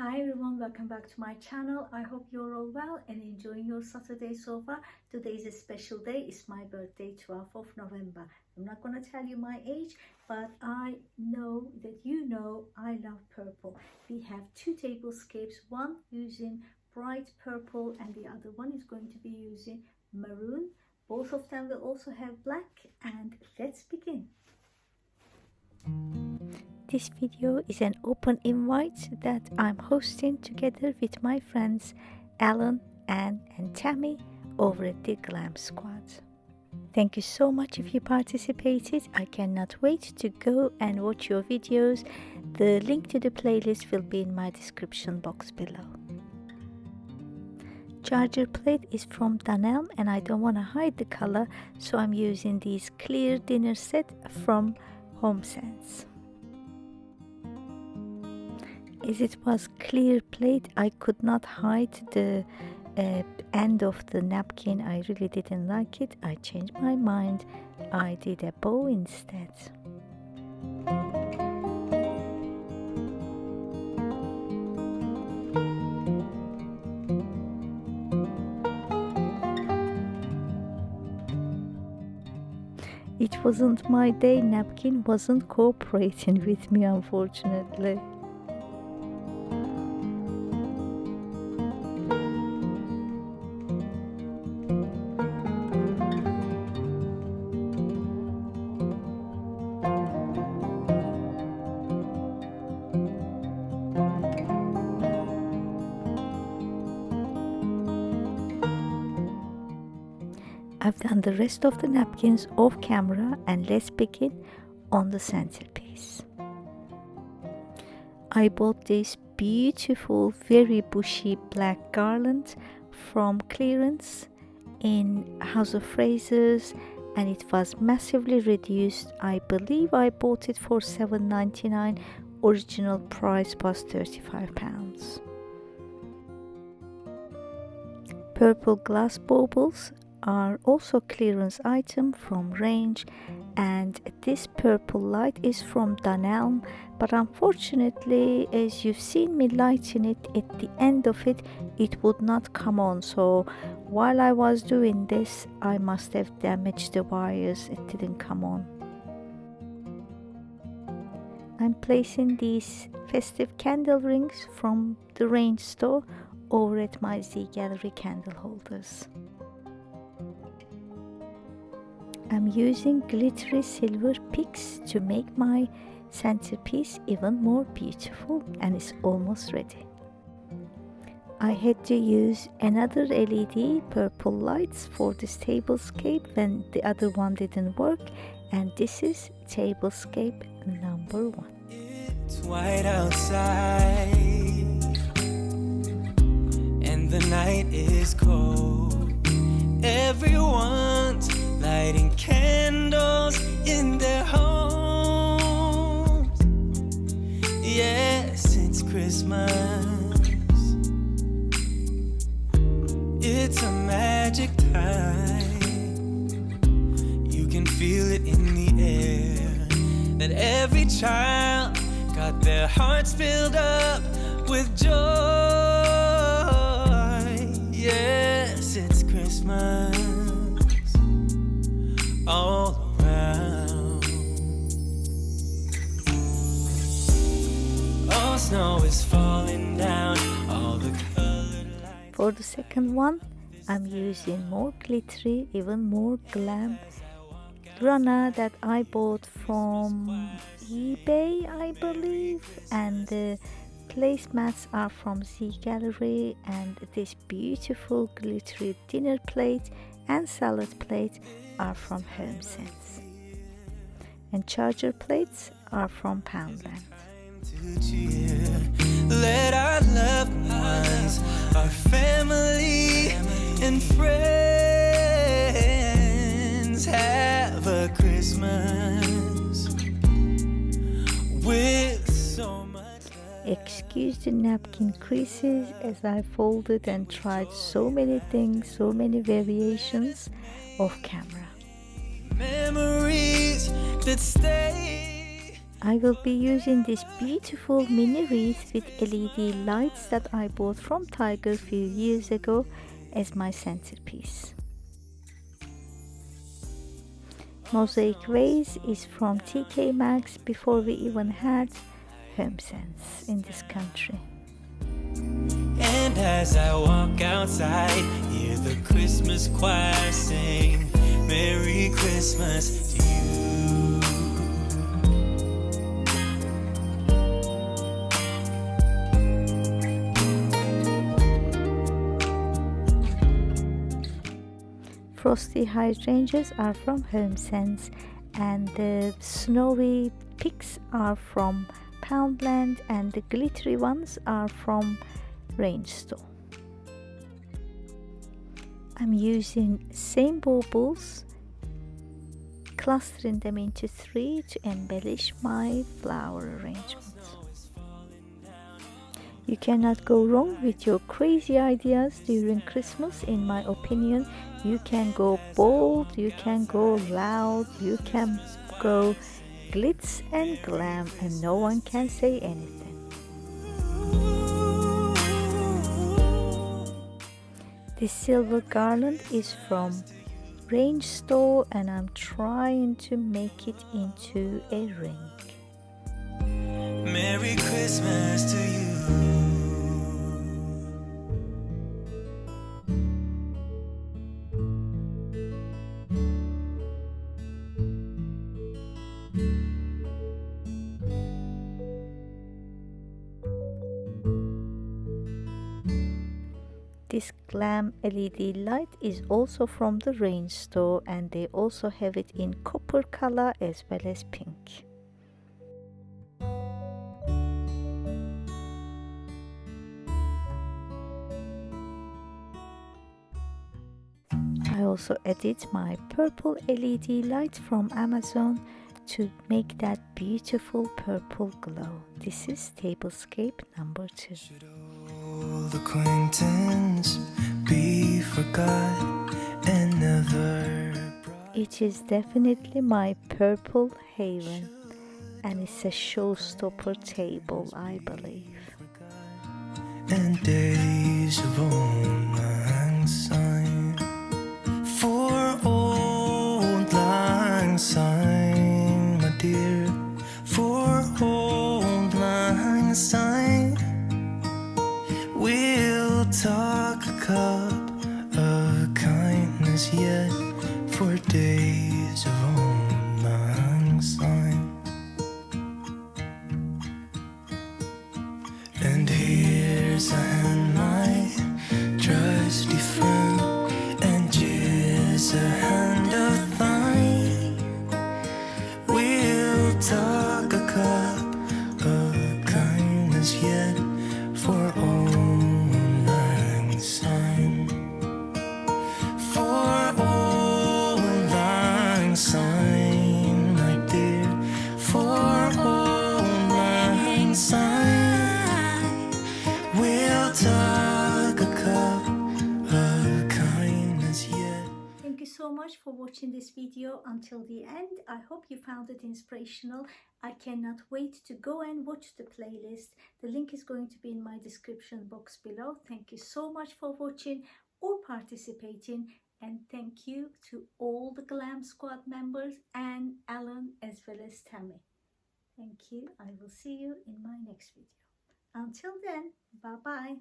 Hi everyone, welcome back to my channel. I hope you're all well and enjoying your Saturday so far. Today is a special day. It's my birthday, 12th of November. I'm not going to tell you my age, but I know that you know I love purple. We have two tablescapes, one using bright purple and the other one is going to be using maroon. Both of them will also have black, and let's begin. This video is an open invite that I'm hosting together with my friends Alan, Anne and Tammy over at the Glam Squad. Thank you so much if you participated. I cannot wait to go and watch your videos. The link to the playlist will be in my description box below. Charger plate is from Dunelm and I don't want to hide the color, so I'm using these clear dinner set from HomeSense. As it was clear plate, I could not hide the end of the napkin. I really didn't like it. I changed my mind. I did a bow instead. It wasn't my day. Napkin wasn't cooperating with me, unfortunately. I've done the rest of the napkins off camera, and let's begin on the centerpiece. I bought this beautiful, very bushy black garland from clearance in House of Frasers, and it was massively reduced. I believe I bought it for $7.99. Original price was £35. Purple glass baubles are also clearance item from Range, and this purple light is from Dunelm, but unfortunately, as you've seen me lighting it, at the end of it would not come on. So while I was doing this, I must have damaged the wires. It didn't come on. I'm placing these festive candle rings from the Range store over at my Z Gallery candle holders. I'm using glittery silver picks to make my centerpiece even more beautiful, and it's almost ready. I had to use another LED purple lights for this tablescape when the other one didn't work, and this is tablescape number 1. It's white outside and the night is cold. Everyone's lighting candles in their homes. Yes, it's Christmas. It's a magic time. You can feel it in the air, that every child got their hearts filled up with joy. Yes, it's Christmas all around. Oh, snow is falling down, all the colored lights. For the second one, I'm using more glittery, even more glam runner that I bought from eBay, I believe, and the placemats are from Z Gallery, and this beautiful glittery dinner plate and salad plate are from HomeSense, and charger plates are from Poundland. Let our loved ones, our family and friends have a Christmas with so much love. Excuse the napkin creases as I folded and tried so many things, so many variations off camera. Memories that stay I will be using this beautiful mini wreath with LED lights that I bought from Tiger a few years ago as my centerpiece. Mosaic vase is from TK Maxx before we even had HomeSense in this country. And as I walk outside, hear the Christmas choir sing Merry Christmas to you. Frosty hydrangeas are from HomeSense and the snowy pigs are from Poundland and the glittery ones are from Range Store. I'm using same baubles, clustering them into 3 to embellish my flower arrangements. You cannot go wrong with your crazy ideas during Christmas, in my opinion. You can go bold, you can go loud, you can go glitz and glam, and no one can say anything. This silver garland is from Range Store and I'm trying to make it into a ring. Merry Christmas to you. This Glam LED light is also from the Range Store and they also have it in copper color as well as pink. I also added my purple LED light from Amazon to make that beautiful purple glow. This is Tablescape number 2. Old acquaintance be forgot and never brought. It is definitely my purple haven and it's a showstopper table, I believe. And days of old lang syne, for old lang syne, my dear, for old lang syne. We'll talk a cup of kindness yet, for days of old lang syne. And here's a hand, my trusty friend, and here's a hand of thine. We'll talk a cup of kindness yet, for old lang syne, for old lang syne, my dear, for old lang syne. We'll talk a cup of kindness yet. Thank you so much for watching this video until the end. I hope you found it inspirational. I cannot wait to go and watch the playlist. The link is going to be in my description box below. Thank you so much for watching or participating, and thank you to all the Glam Squad members and Alan as well as Tammy. Thank you. I will see you in my next video. Until then, bye bye.